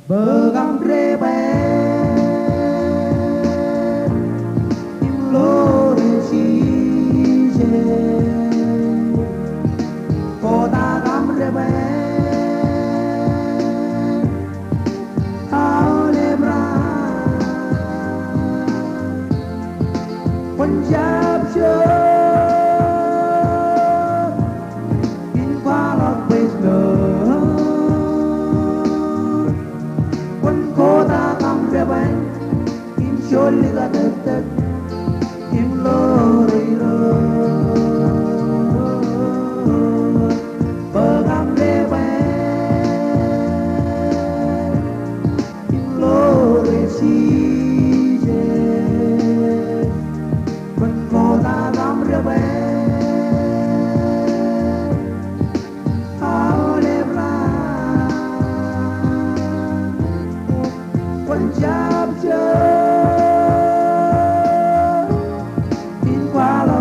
Begamrebe imloresije Kota gamrebe Aulebra Punjab in Kuala Kota gamreban in Sholiga tettet in Loriro Begamreban in Loresije Kota gamreban Aulebra Punjab in Kuala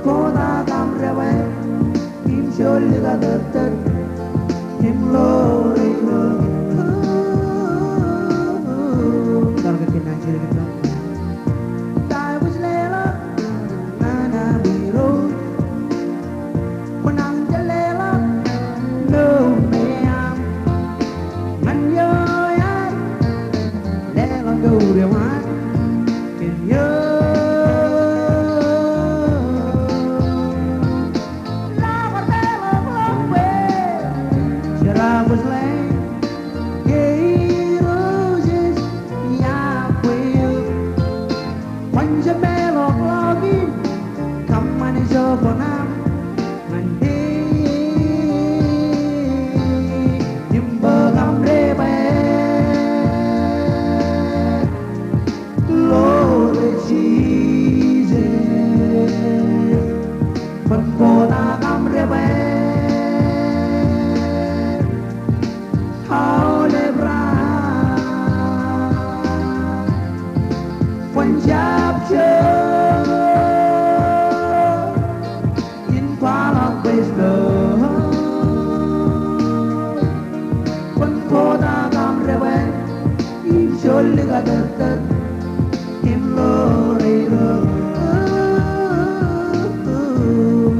Kota gamreban in Sholiga tettet in Loriro Targa kinajir kita Tai was lela Nana biro Menang jelela No meam Manyo ya Lela go rewan Can you was late, gay roses, yeah, well, Punjab melok lagi, kaman jokonam, mandi, Jembegam rebe, Loresije, Kota gamrebe. Punjab in Kuala Kota gamreban in Sholiga tettet in Loriro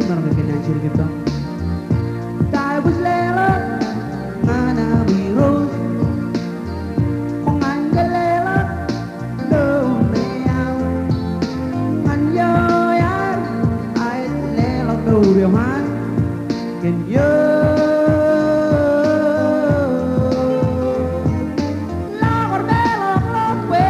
Narga kinajir kita Tai was lela Nana biro Can you Lawar belok lokwe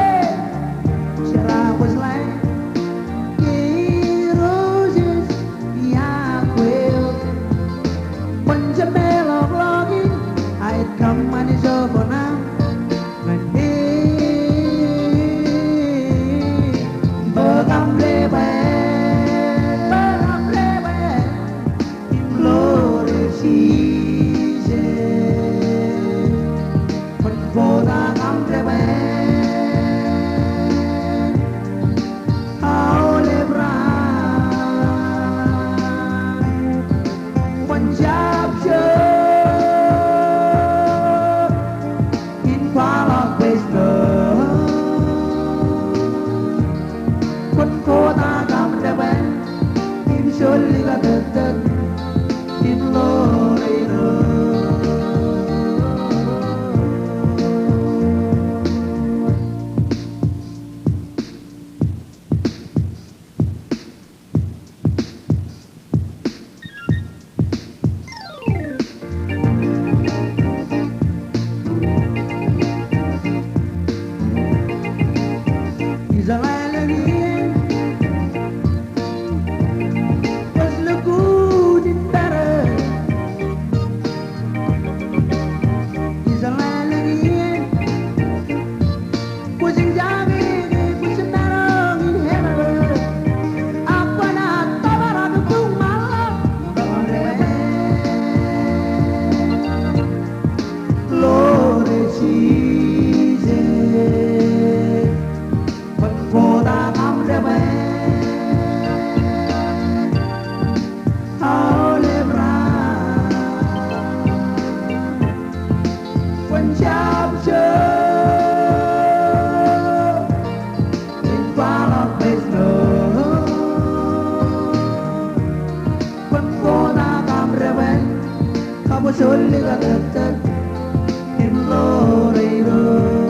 was only got that in Laredo.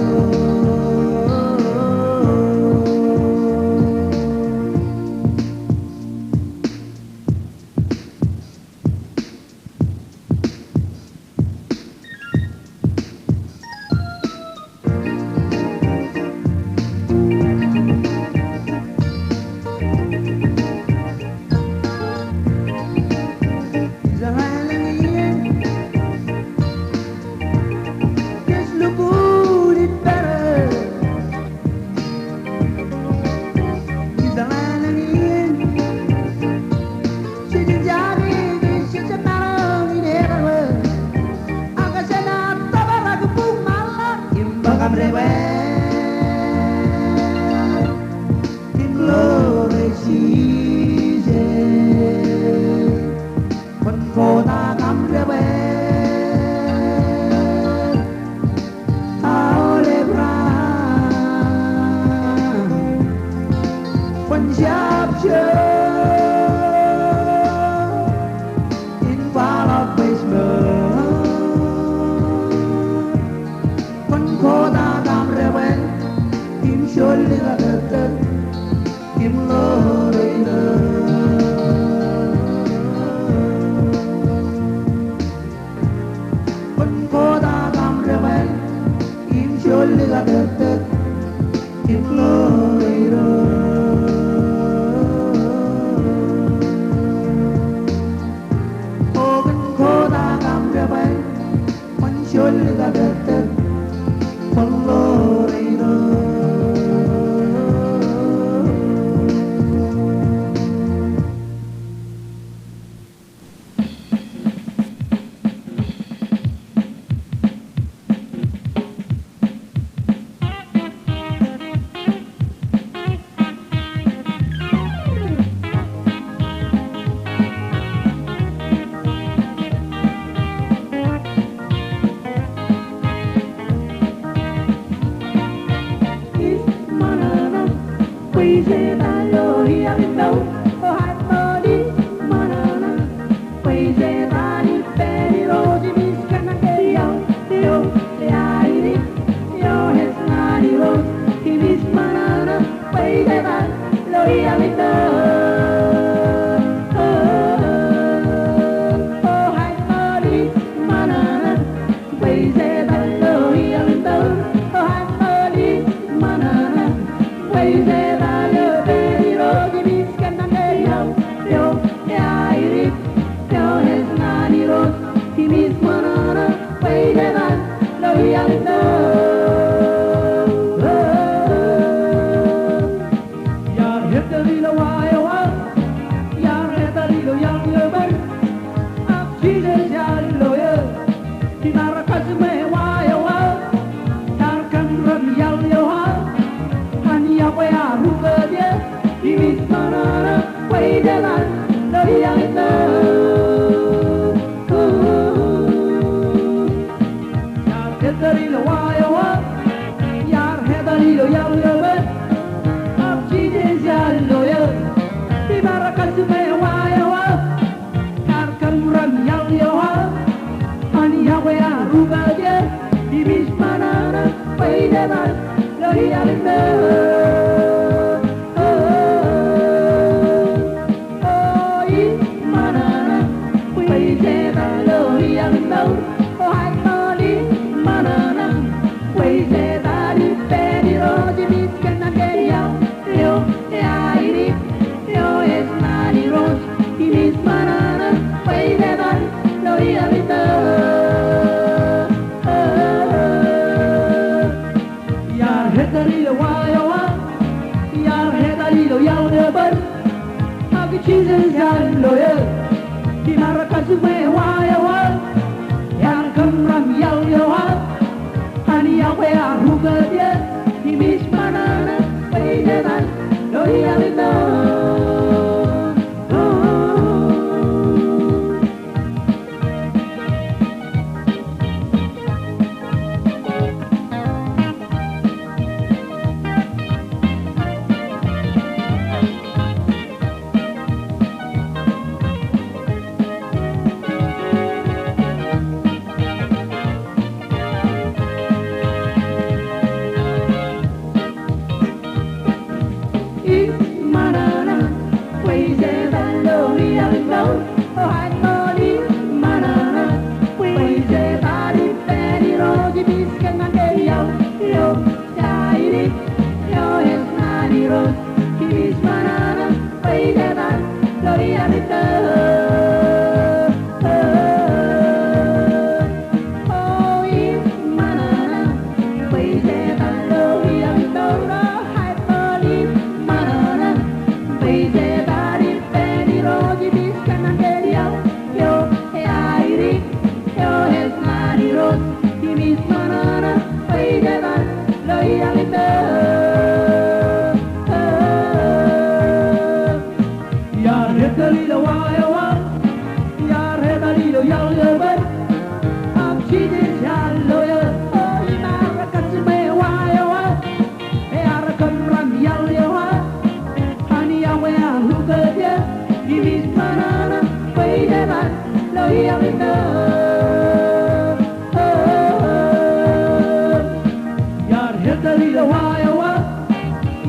Yar hedali the wayawa,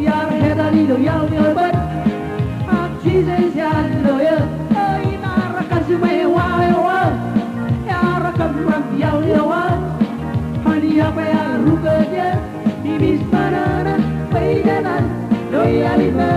yar hedali the yalyabat. Jesus yaloya, inara kasume wayawa, yara kamram yalyawa. Hani apa ya rugaja, ibis manana, paidanan, loyalima.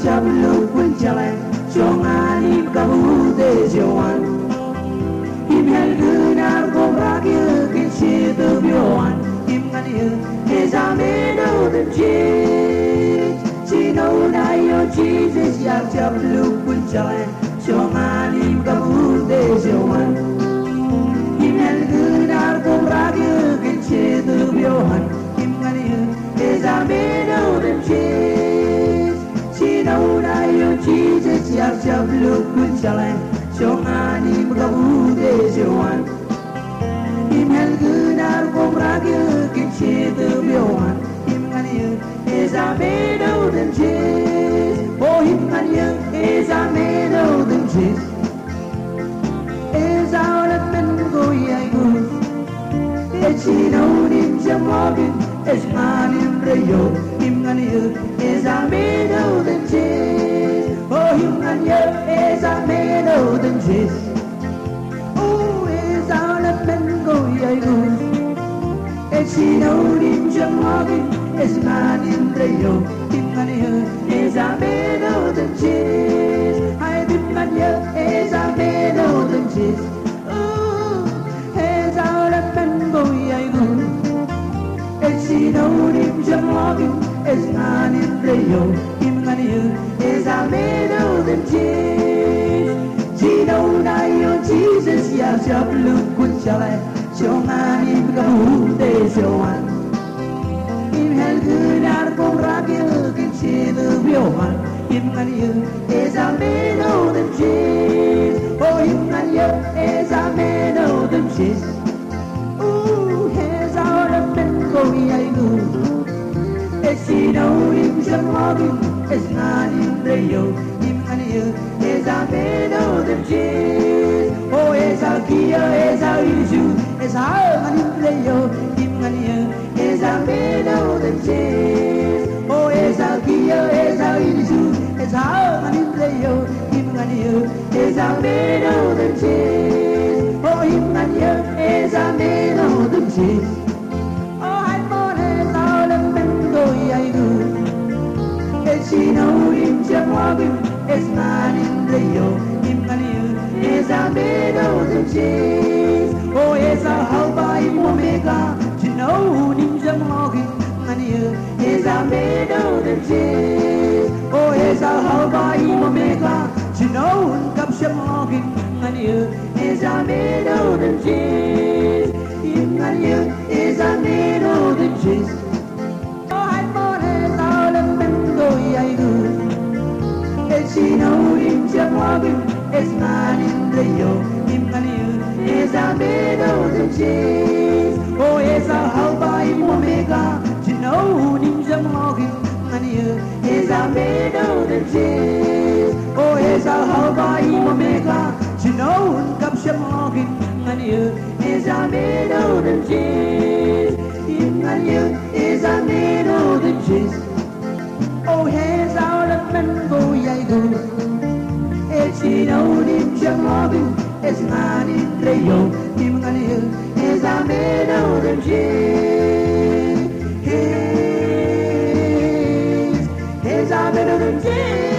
Shablu punjalan, Jongani kamu dejawan. Imhel gunar gomragil kinsi tebioan. Imganiel ezameno demjit. Sino na yo Jesus shablu punjalan, Jongani kamu dejawan. Imhel gunar gomragil kinsi tebioan. Imganiel ezameno demjit. Sinauna yo Jesus shablu punjalan, Jongani kamu dejawan. Imhel gunar gomragil kinsi tebioan. Imganiel ezameno demjit. Oh imganiel ezameno demjit. Ezaulat men goy Echinonim Jamogin, Esmanim Rayo, Himania, Ezameno the Chase. Oh, Himania, Ezameno the Chase. Oh, Ezalapengo Yagus. Echinonim Jamogin, Esmanim Rayo, Himania, Ezameno the Chase. I did Mania, Ezameno the Chase. Echinonim Jamogin, Esmanim Rayo, Himania, Ezameno the Chase. Chino Nayo Jesus, Yashablu Kunchale, Shomanim Gahude Showan. Him Helgunar Komrakil, Kinchilu Biohan, Himania, Ezameno the Chase. Oh, Himania, Ezameno the Chase. Echinonim Jamogin, Esmanim Rayo, Himania, Ezameno the Chase. Oh, Ezakia, Ezaisu, Ezamanim Rayo, Himania, Ezameno the Chase. Oh, Ezakia, Ezaisu, Ezamanim Rayo, Himania, Ezameno the Chase. Oh, Himania, Ezameno the Chase. Echinonim Jamogin, Esmanim Rayo, Himania, Ezameno the Chase. Oh, Eza Halba Omega, Chinonim Jamogin, Himania, Ezameno the Chase. Oh, Eza Halba Omega, Chinon Kapshamogin, Himania, Ezameno the Chase. Himania, Ezameno the Chase. Echinonim Jamogin, Esmanim Rayo, Himania, Ezameno the Chase. Oh, Eza Halba Omega, Chinonim Jamogin, Himania, Ezameno the Chase. Oh, Eza Halba Omega, Chinon Kapshamogin, Himania, Ezameno the Chase. Himania, Ezameno the Chase. Oh, here's out of Mengo Yago. Echinonim Jamogin, Esmanim Rayo, Himania, Ezameno the Chase. Ezameno the Chase.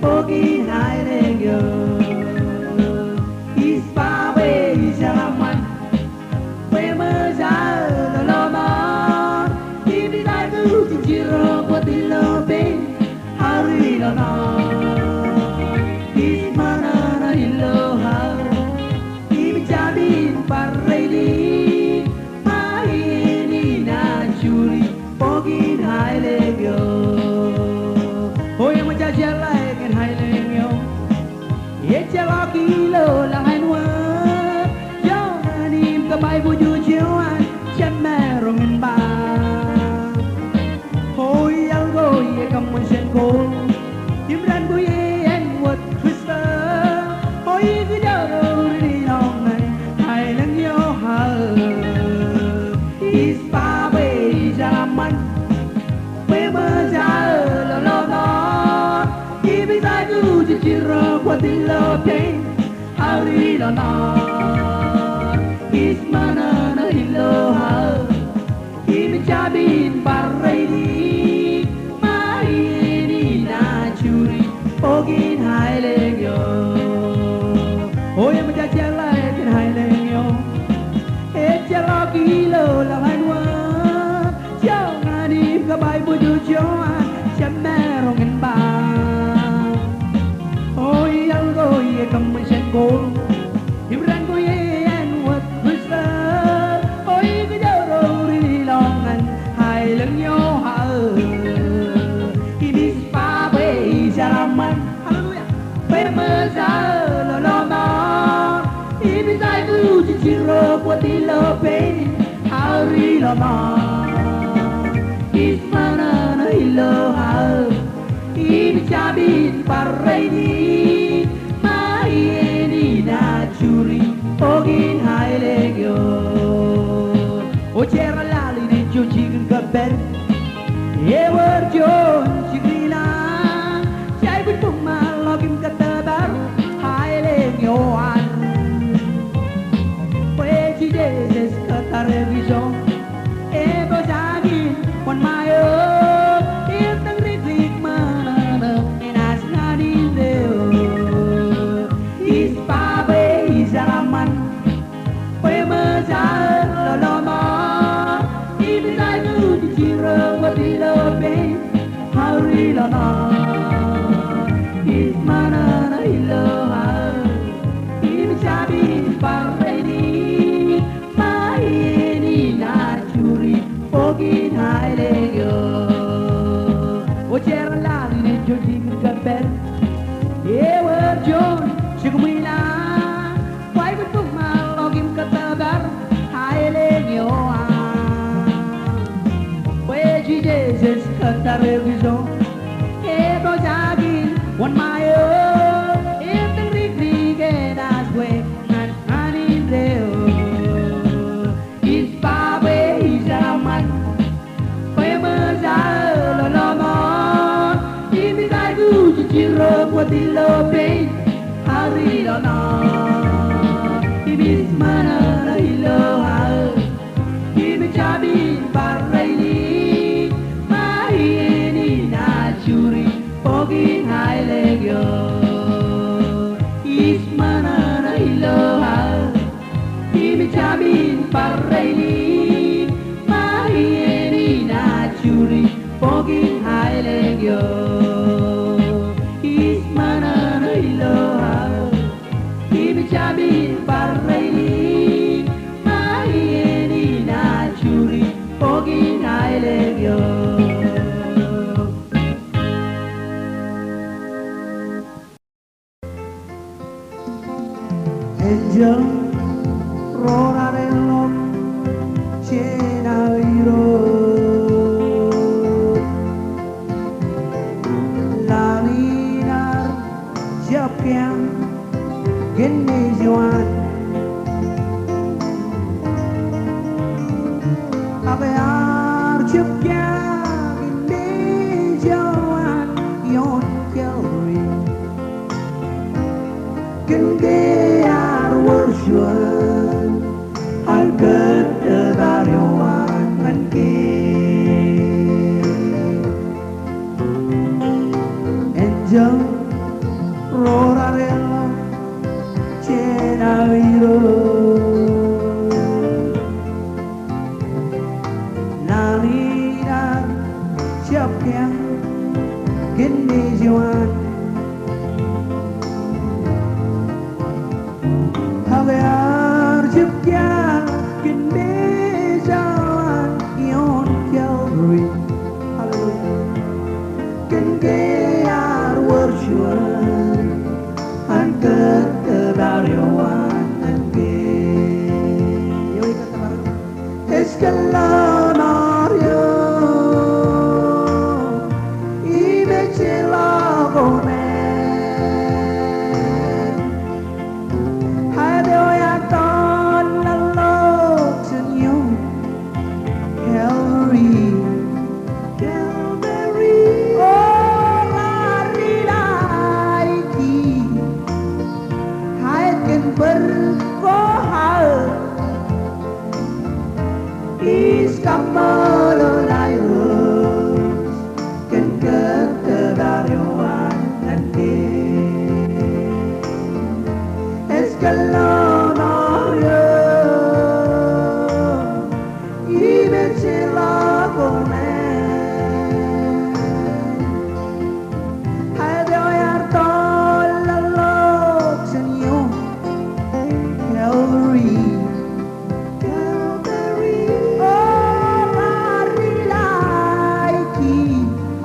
pogin hailegyo ispawe isalaman pemezal lama ibidai tu jiro potilobe hari lana ismana na iloha ibijabin parreili maini na churi pogin hailegyo oh yang menjajal Chalo kilo lang hanwa Yo nanim kamay buju chiwan Chan merongin ba Hoi algo ye kamun sen ko Imran ko ye en wat Krista Hoi video ri nong nai Hai lang yo ha Is pa we jaman We ma ja lo lo no Ibi sai tu jiro kwa tilo pain Hari lo na Ismana na iloha Ibi jabin parreili Maini na churi Pogin hailegyo Oh yang menjajala ekin hailegyo Ejalo kilo lahanwa Jangan kabai buju joan Semerongin ba Kamu senggol Ibran ko yan wat gusto Oy kajaro rilongan Hai lang yo ha Ibis pa bay salaman Hallelujah Pemezal loloma Ibis ay tu ciciro Puatilo pe Hari lama Ismana na iloha Ibis jabin parreini Churi pogin hailegyo O c'era l'ali di Giugigan Gabber E warjon sigrina Jai bin pumalogim katabar hailegyo an Pwede deses katarevizyon E bozagin wan mayo Itang riklik manana Inas nga din deo Salaman Pemezal loloma Ibidai tu dicira wadilobe Hari lana Ismana na iloha Ibijabin parreini Maini na churi Pogin hailegyo O c'era l'ali nel Giugigan Gabber E warjon sigumila katabar hailegyo Pwede deses katarevizyon E bozagin wan mayo Itang rikrigen aswe Nan hanin deo Ispawe isaman Pemezal lolomon Ibigay ku ciciro Puatilope Hari lana Ismana na iloha Ibi jabin parreili Maini na churi Pogin hailegyo Ismana na iloha Ibi jabin parreili Maini na churi Pogin hailegyo Ismana na iloha Ibi jabin parreili Maini na churi Pogin hailegyo Angel Rorarello Cenairo Lalinar Japian Genejuan Avear Japian Genejuan Yon Calvary Gendear Warshuan Alket Daryawan Manke Angel Rorarello Cenairo Nalina Siapnya Gini Juan Hagar Siapnya Gini Jalan Ion Calvary Hallelujah Kengear Worship Angkat kedaryawan Angke Yoi kata bareng Escalanario Imecela Gone Hadeo Yaton Lalok Senyum Calvary Calvary Oh lari lagi Haitkan berkohal Iskamalo lairus Kan kedaryawan nanti Escalonario Ibecela Gomen Hadeo Yartol Lalok Senyum Calvary Calvary Oh lari lagi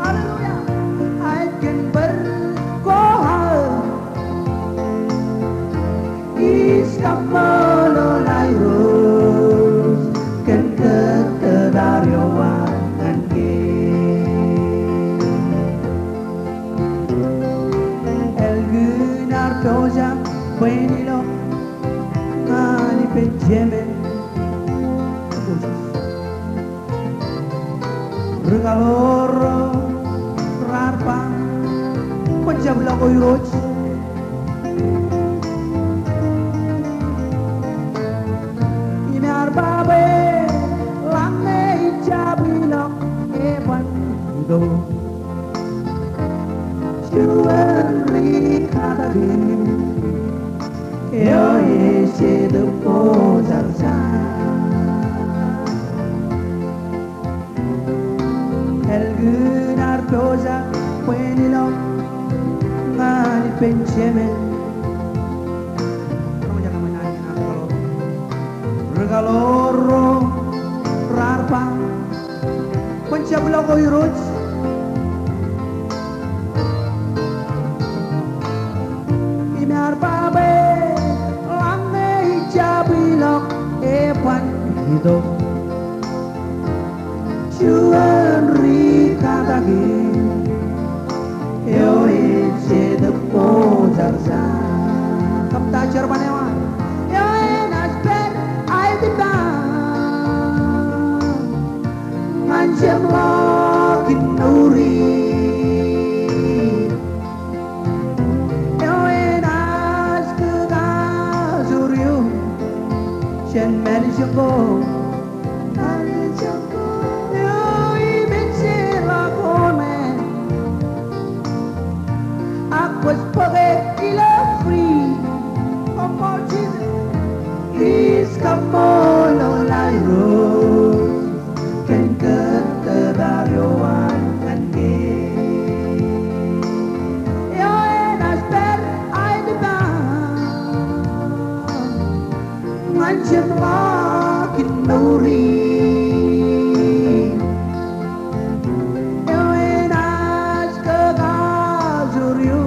Haleluya Akan berkohal Iskamalo lairus Kan kedaryawan Angke Elgunar Toja Buenilo Ani Benjamin Regaloro Rarpa Konjabla Oiroj Inar Babe Lange Ijabilok Evan Ido Juan Rikadagin Yo ese de pozarza El Gunar Toza Buenilo Ngani Benjamin Kamu jangan menyanyi kalau Regaloro Rarpa Pencabla Koiroj Inar Babe Lange Ijabilok Evan Hidup Juan Rikadagin Yo ese de pozarza Kamu tak cerman ya man Yo enas ber Ay di ba Manjam lagi nuri Yo enas kegazuryo Shen meni syoko Was poder y la free como Jesus is como lo lairos Kan kedaryawan Angke Yo enas ber ay di ba Ngancam makin nuri Yo enas kegazuryo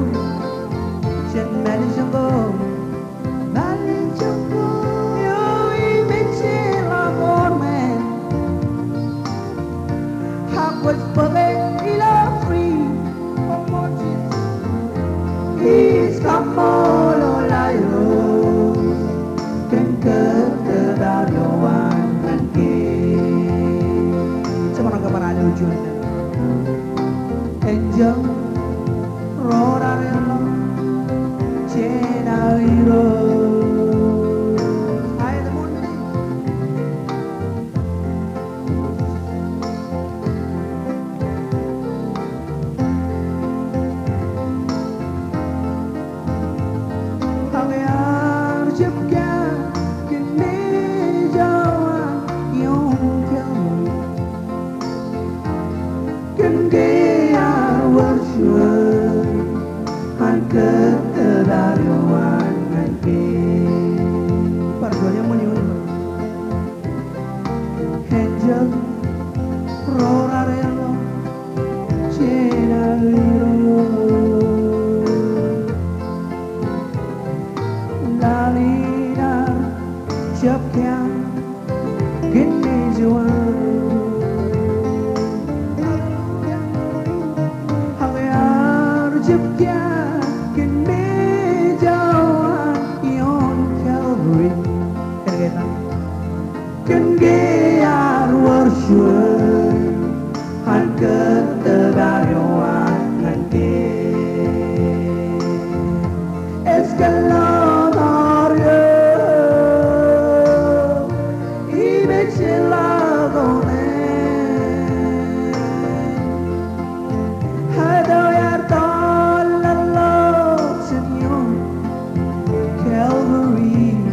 Iskamolo lairus Kan kedaryawan Angke Sama gambarannya lucunya Angel Rorarello Cenairo Hai teman daryoan nanti pargonya meniun angel rorarelo cenaliro lalina chapkya gini juan hangayar chapkya Can get worship Han ketegaryoan nanti Escaladorio Ibecilagone Hadoyar tolalo Señor Calvary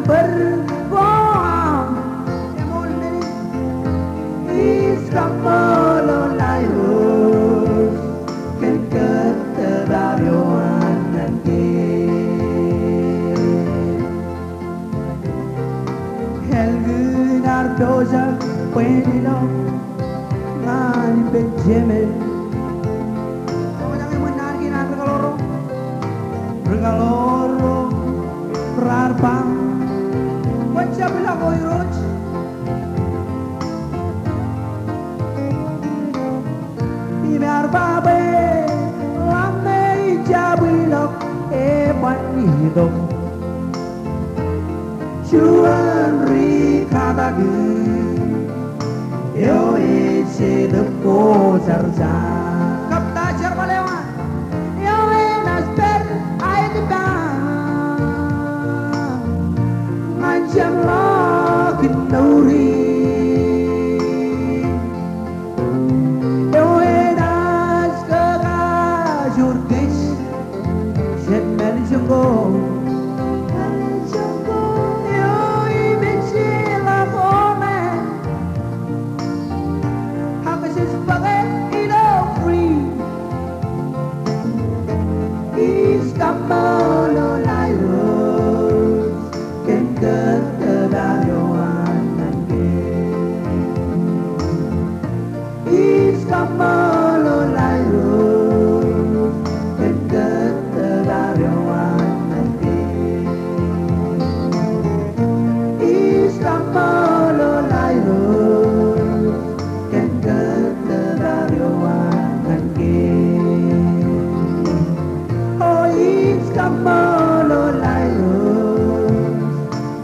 berbohong Iskapolo layus Kan ketegaryoan nanti Helgunar dosa Puedino Ngani Benjamin Kamu jangan menargin Regaloro Rarpang Baca bilang oiroj Biar babe Lame jabilok panidok Chuan rikadagi Yo ese depo sarja Kapta Jermalewan Yo enas per aitibang Manjang lakin nauri Yo enas kekajur kis Shet meli jonggo Yo ibecila pome Hakasi sebagai hidup free Iskapolo layus Ketegaryoan nanti Iskapolo layus Ketegaryoan nanti Iskapolo layus Ketegaryoan nanti Oh iskapolo layus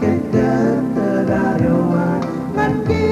Ketegaryoan nanti.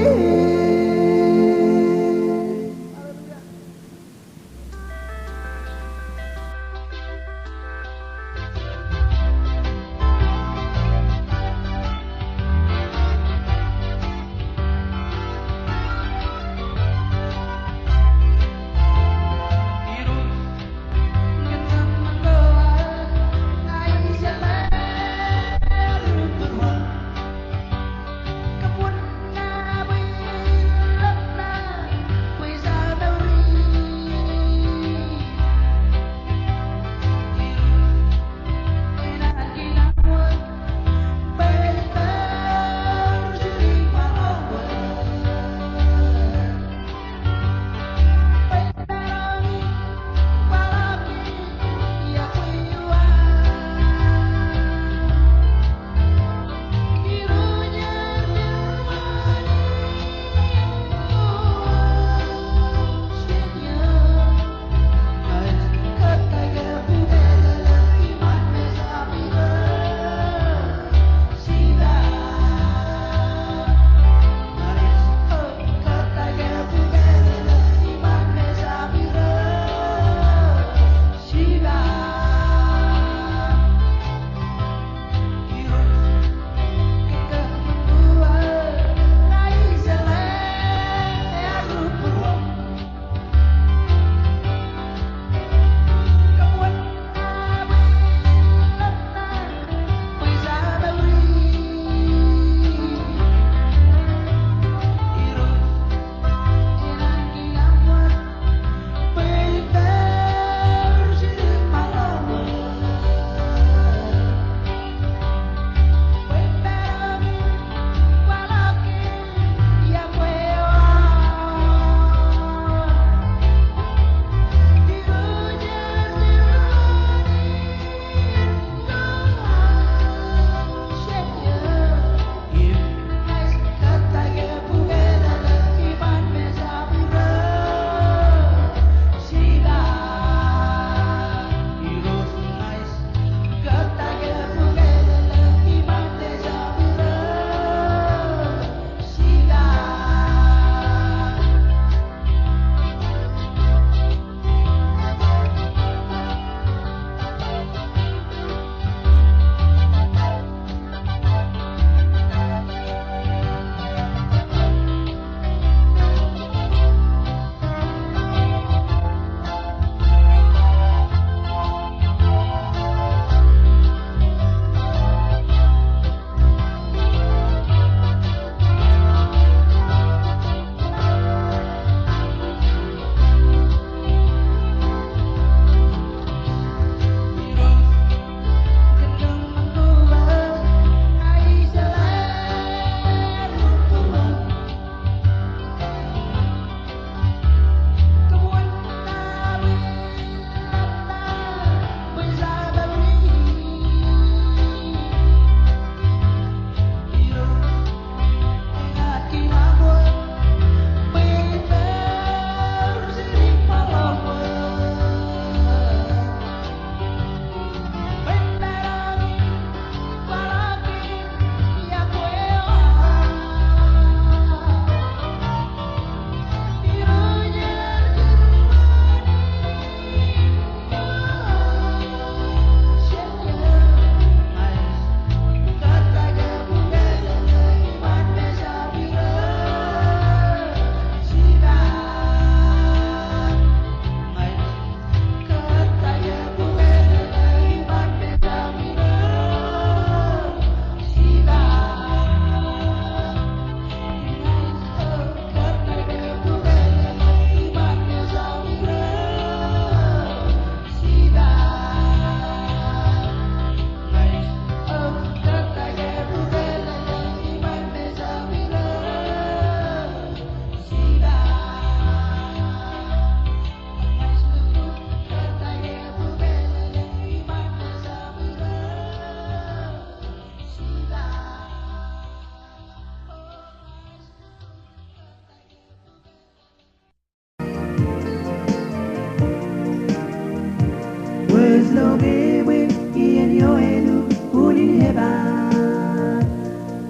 was looking with in your head, put in heaven.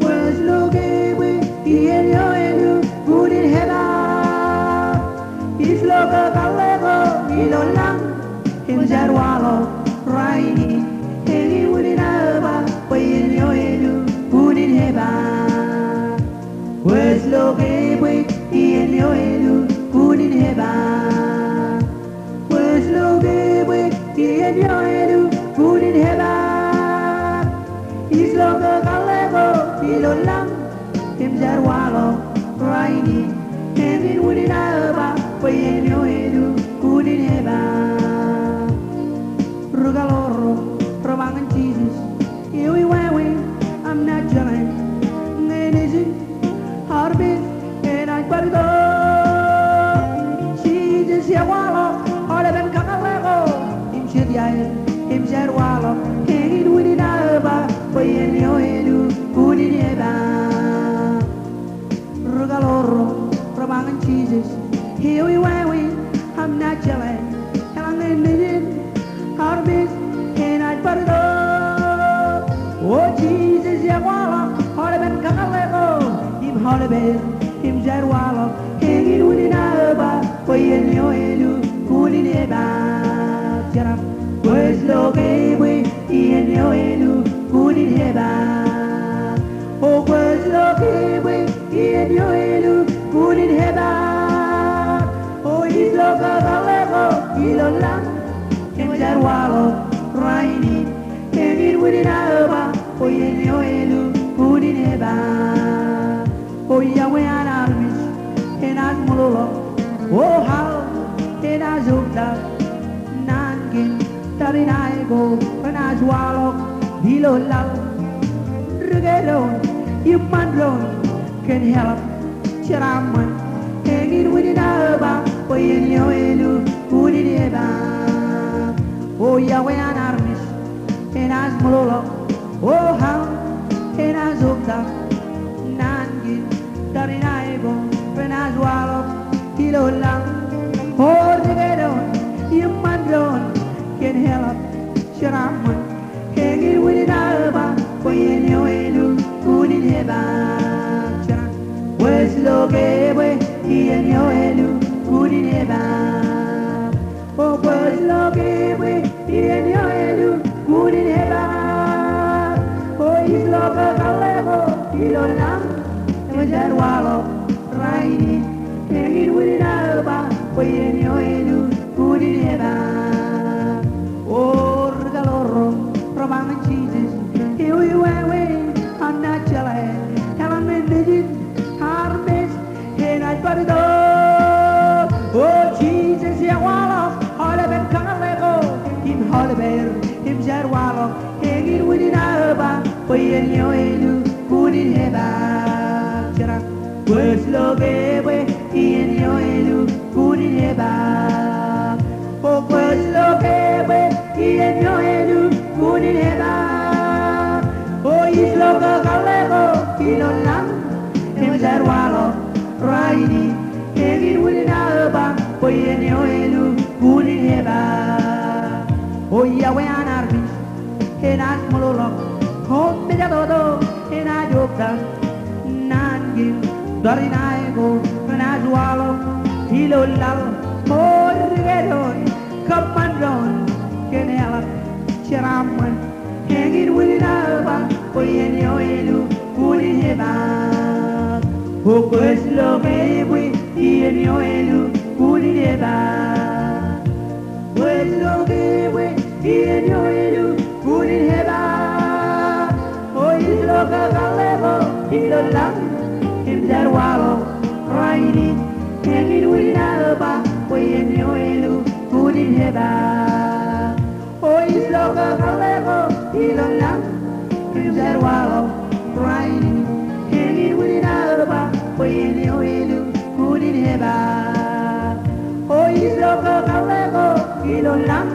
Was looking with in your head, put in heaven. Is look a level, ilo lang, in that wallow, riding, hanging with it over, put in your head, put in heaven. Was looking with in your head, put in heaven. Was looking with in your head, put in heaven. Is look a level, ilo lang, in that wallow, riding, hanging with it over, put in your head, put in heaven. Rugaloro, Romangan Jesus, here we went, I'm not telling, and is it hard bit, and I put it all. Jesus, ya wallow, all of them come a level, him said, him said, wallow, hanging with it over, put in your head, put in heaven. Rugaloro, Romangan Jesus, here we went, I'm not telling, and I'm in it, hard bit, and I put it all. Oh Jesus, ya wallow, all of them come a level, him holy bear, him said wallow, hanging with it over, put in your head, put in heaven. Jarap, was looking with in your head, put in heaven. Oh, was looking with in your head, put in heaven. Oh, he's looking a level, he's a lamb, him said wallow, riding, hanging with it over, put in your head, put in heaven. Oh, Yahweh and armies, and as Mulolo, oh, how, and as Ukta, Nankin, Tarinaigo, and as Wallo, Hilo Lal, Rugelon, Yumandron, can help, Cheraman, hanging with it over, put in your head, put in heaven. Oh, Yahweh and armies, and as Mulolo, oh, how, and as Ukta, Nankin, Tarinaigo, Penazwalo, Hilo Lang, oh, Rugelon, Yumandron, can help, Cheraman, hanging with it over, put in your head, put in heaven. Was looking in your head, put in heaven. Oh, was looking in your head, put in heaven. Oh, he's looking a level, ilo lang, and that wallow, riding, hanging with it over, put in your head, put in heaven. Oh, Rugaloro, Romangan Jesus, here we went, I'm not telling, and I'm in the harvest, and I put it all. Oh, Jesus, ya wallow, all of them come a level, him holy bear, him said wallow, hanging with it over, put in your head, put in heaven. Was looking in your head, put in heaven. Oh, was looking in your head, put in heaven. Oh, he's looking a level, he don't love, him said wallow, riding, hanging with it over, put in your head, put in heaven. Oh, Yahweh and armies, and as Mulolo, oh, Mejadodo, and I Jokta, Nangin, Darinaigo, and as Wallow, Hilo Lal, oh, Rugelon, come and run, can help, Cheraman, hanging with it over, put in your head, put in heaven. Oh, was looking in your head, put in heaven. Was looking in your head, put in heaven. Oh, he's looking a level, he's a lamb, him that wallow, riding, hanging with it over, put in your head, put in heaven. Oh, he's looking a level, he's a lamb, him that wallow, riding, hanging with it over, put in your head, put in heaven. Oh, he's looking a level, he's a lamb,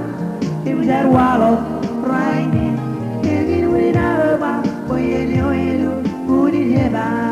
him that wallow, riding, hanging with it over, put in your head, put in heaven.